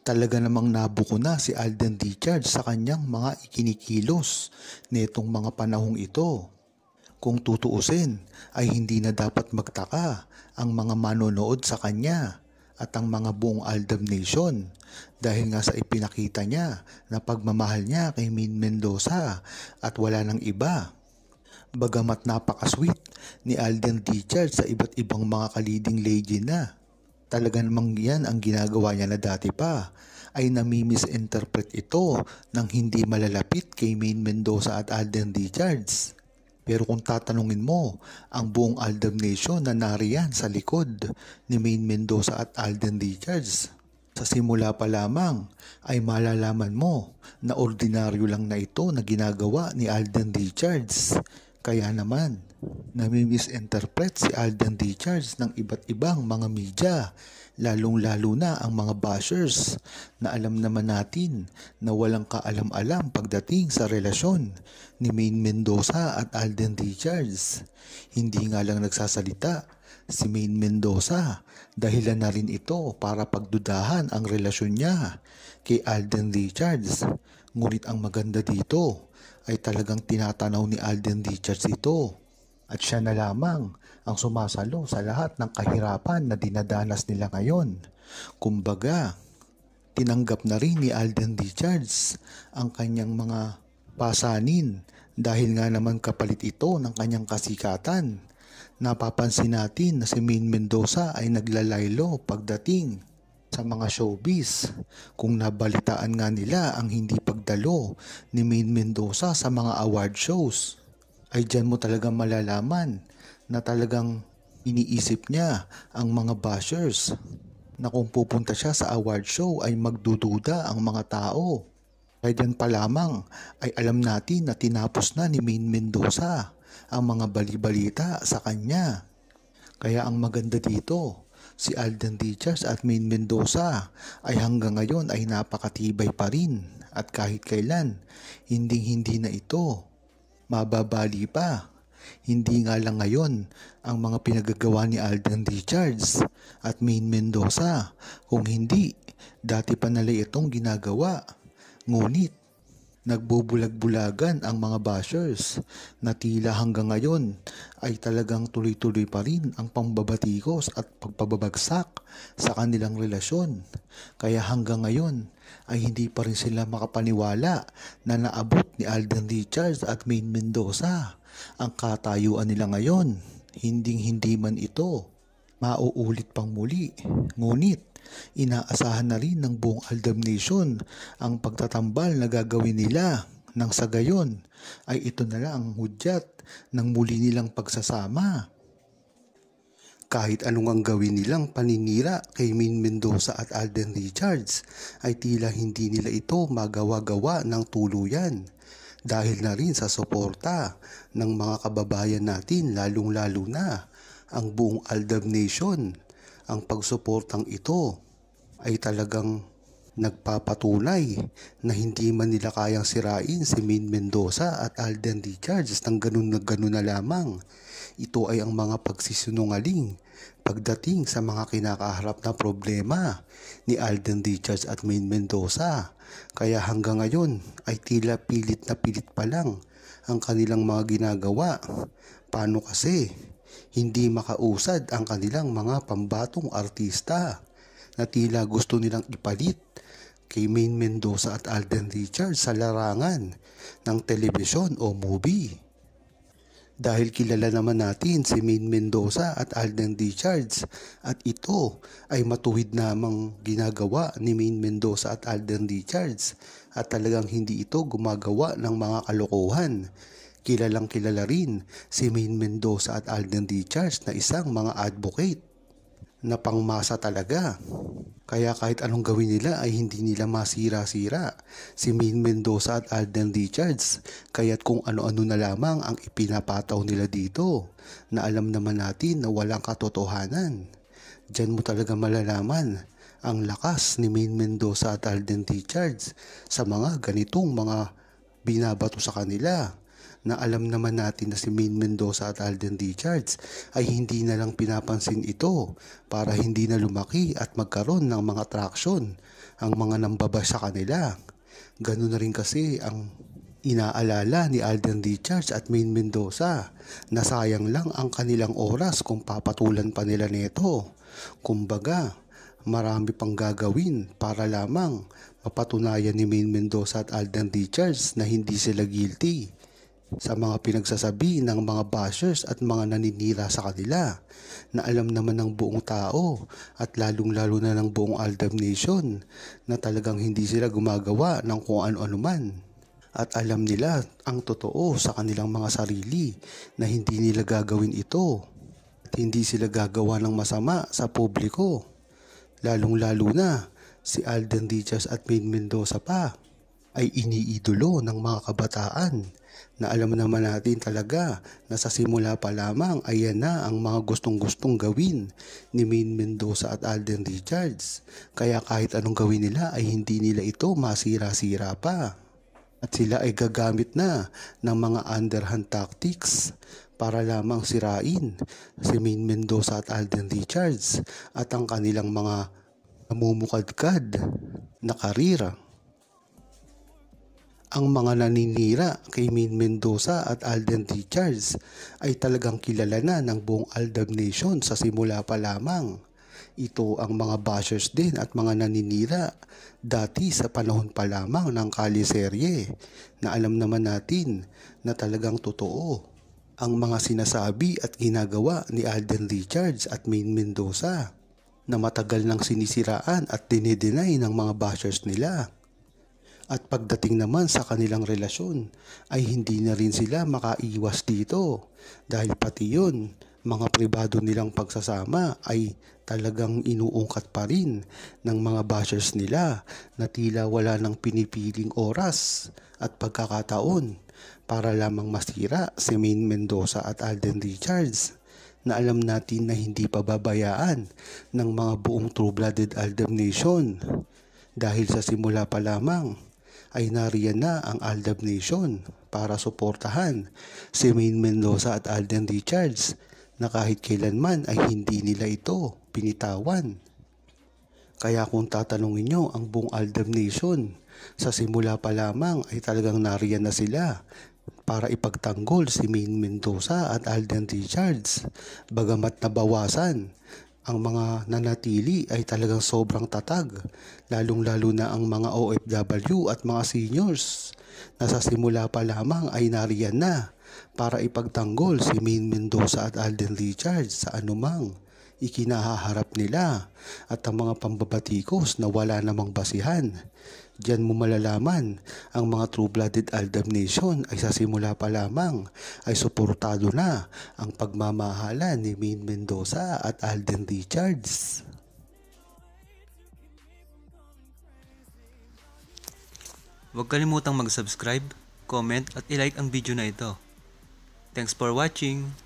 Talaga namang nabuko na si Alden Richards sa kanyang mga ikinikilos netong mga panahong ito. Kung tutuusin ay hindi na dapat magtaka ang mga manonood sa kanya at ang mga buong Aldab Nation dahil nga sa ipinakita niya na pagmamahal niya kay Maine Mendoza at wala nang iba. Bagamat napaka-sweet ni Alden Richards sa iba't ibang mga kaliding lady na, talaga namang yan ang ginagawa niya na dati pa ay nami-misinterpret ito ng hindi malalapit kay Maine Mendoza at Alden Richards. Pero kung tatanungin mo ang buong Aldab Nation na nariyan sa likod ni Maine Mendoza at Alden Richards, sa simula pa lamang ay malalaman mo na ordinaryo lang na ito na ginagawa ni Alden Richards. Kaya naman, nami-misinterpret si Alden Richards ng iba't ibang mga media, lalong-lalo na ang mga bashers na alam naman natin na walang kaalam-alam pagdating sa relasyon ni Maine Mendoza at Alden Richards. Hindi nga lang nagsasalita si Maine Mendoza, dahilan na rin ito para pagdudahan ang relasyon niya kay Alden Richards. Ngunit ang maganda dito ay talagang tinatanaw ni Alden Richards ito at siya na lamang ang sumasalo sa lahat ng kahirapan na dinadanas nila ngayon. Kumbaga, tinanggap na rin ni Alden Richards ang kanyang mga pasanin dahil nga naman kapalit ito ng kanyang kasikatan. Napapansin natin na si Maine Mendoza ay naglalaylo pagdating sa mga showbiz. Kung nabalitaan nga nila ang hindi pagdalo ni Maine Mendoza sa mga award shows, ay dyan mo talagang malalaman na talagang iniisip niya ang mga bashers na kung pupunta siya sa award show ay magdududa ang mga tao. Kaya dyan pa lamang ay alam natin na tinapos na ni Maine Mendoza ang mga balibalita sa kanya. Kaya ang maganda dito, si Alden Richards at Maine Mendoza ay hanggang ngayon ay napakatibay pa rin at kahit kailan hindi na ito mababali pa. Hindi nga lang ngayon ang mga pinagagawa ni Alden Richards at Maine Mendoza, kung hindi dati pa nila itong ginagawa. Ngunit nagbubulag-bulagan ang mga bashers na tila hanggang ngayon ay talagang tuloy-tuloy pa rin ang pambabatikos at pagpababagsak sa kanilang relasyon. Kaya hanggang ngayon ay hindi pa rin sila makapaniwala na naabot ni Alden Richards at Maine Mendoza ang katayuan nila ngayon. Hindi man ito mauulit pang muli. Ngunit inaasahan na rin ng buong Aldab Nation ang pagtatambal na gagawin nila nang sa gayon ay ito na lang ang hudyat ng muli nilang pagsasama. Kahit anong ang gawin nilang paninira kay Maine Mendoza at Alden Richards ay tila hindi nila ito magawa-gawa ng tuluyan dahil na rin sa suporta ng mga kababayan natin, lalong-lalo na ang buong Aldab Nation. Ang pagsuportang ito ay talagang nagpapatunay na hindi man nila kayang sirain si Maine Mendoza at Alden Richards ng ganun na lamang. Ito ay ang mga pagsisinungaling pagdating sa mga kinakaharap na problema ni Alden Richards at Maine Mendoza. Kaya hanggang ngayon ay tila pilit na pilit pa lang ang kanilang mga ginagawa. Paano kasi hindi makausad ang kanilang mga pambatong artista na tila gusto nilang ipalit kay Maine Mendoza at Alden Richards sa larangan ng telebisyon o movie. Dahil kilala naman natin si Maine Mendoza at Alden Richards at ito ay matuwid namang ginagawa ni Maine Mendoza at Alden Richards at talagang hindi ito gumagawa ng mga kalokohan. Kilalang kilala rin si Maine Mendoza at Alden Richards na isang mga advocate na pangmasa talaga. Kaya kahit anong gawin nila ay hindi nila masira-sira si Maine Mendoza at Alden Richards. Kaya't kung ano-ano na lamang ang ipinapataw nila dito na alam naman natin na walang katotohanan. Diyan mo talaga malalaman ang lakas ni Maine Mendoza at Alden Richards sa mga ganitong mga binabato sa kanila. na alam naman natin na si Maine Mendoza at Alden Richards ay hindi na lang pinapansin ito para hindi na lumaki at magkaroon ng mga traction ang mga nambabash sa kanila. Ganun na rin kasi ang inaalala ni Alden Richards at Maine Mendoza na sayang lang ang kanilang oras kung papatulan pa nila nito. Kumbaga, marami pang gagawin para lamang mapatunayan ni Maine Mendoza at Alden Richards na hindi sila guilty sa mga pinagsasabi ng mga bashers at mga naninira sa kanila na alam naman ng buong tao at lalong-lalo na ng buong Aldab Nation na talagang hindi sila gumagawa ng kung ano-ano man. At alam nila ang totoo sa kanilang mga sarili na hindi nila gagawin ito at hindi sila gagawa ng masama sa publiko. Lalong-lalo na si Alden Richards at Maine Mendoza pa ay iniidolo ng mga kabataan na alam naman natin talaga na sa simula pa lamang ay yan na ang mga gustong-gustong gawin ni Maine Mendoza at Alden Richards. Kaya kahit anong gawin nila ay hindi nila ito masira-sira pa. At sila ay gagamit na ng mga underhand tactics para lamang sirain si Maine Mendoza at Alden Richards at ang kanilang mga namumukadkad na karira. Ang mga naninira kay Maine Mendoza at Alden Richards ay talagang kilala na ng buong Aldab Nation sa simula pa lamang. Ito ang mga bashers din at mga naninira dati sa panahon pa lamang ng kaliserye na alam naman natin na talagang totoo ang mga sinasabi at ginagawa ni Alden Richards at Maine Mendoza na matagal nang sinisiraan at dinideny ng mga bashers nila. At pagdating naman sa kanilang relasyon ay hindi na rin sila makaiwas dito dahil pati yun, mga pribado nilang pagsasama ay talagang inuungkat pa rin ng mga bashers nila na tila wala nang pinipiling oras at pagkakataon para lamang masira si Maine Mendoza at Alden Richards na alam natin na hindi pababayaan ng mga buong true-blooded Aldab Nation dahil sa simula pa lamang ay nariyan na ang Aldab Nation para suportahan si Maine Mendoza at Alden Richards na kahit kailanman ay hindi nila ito pinitawan. Kaya kung tatanungin nyo ang buong Aldab Nation, sa simula pa lamang ay talagang nariyan na sila para ipagtanggol si Maine Mendoza at Alden Richards. Bagamat nabawasan, ang mga nanatili ay talagang sobrang tatag, lalong-lalo na ang mga OFW at mga seniors na sa simula pa lamang ay nariyan na para ipagtanggol si Maine Mendoza at Alden Richards sa anumang ikinahaharap nila at ang mga pambabatikos na wala namang basihan. Diyan mo malalaman ang mga true-blooded Aldab Nation ay sa simula pa lamang ay suportado na ang pagmamahalan ni Maine Mendoza at Alden Richards. Huwag kalimutang mag-subscribe, comment at i-like ang video na ito. Thanks for watching!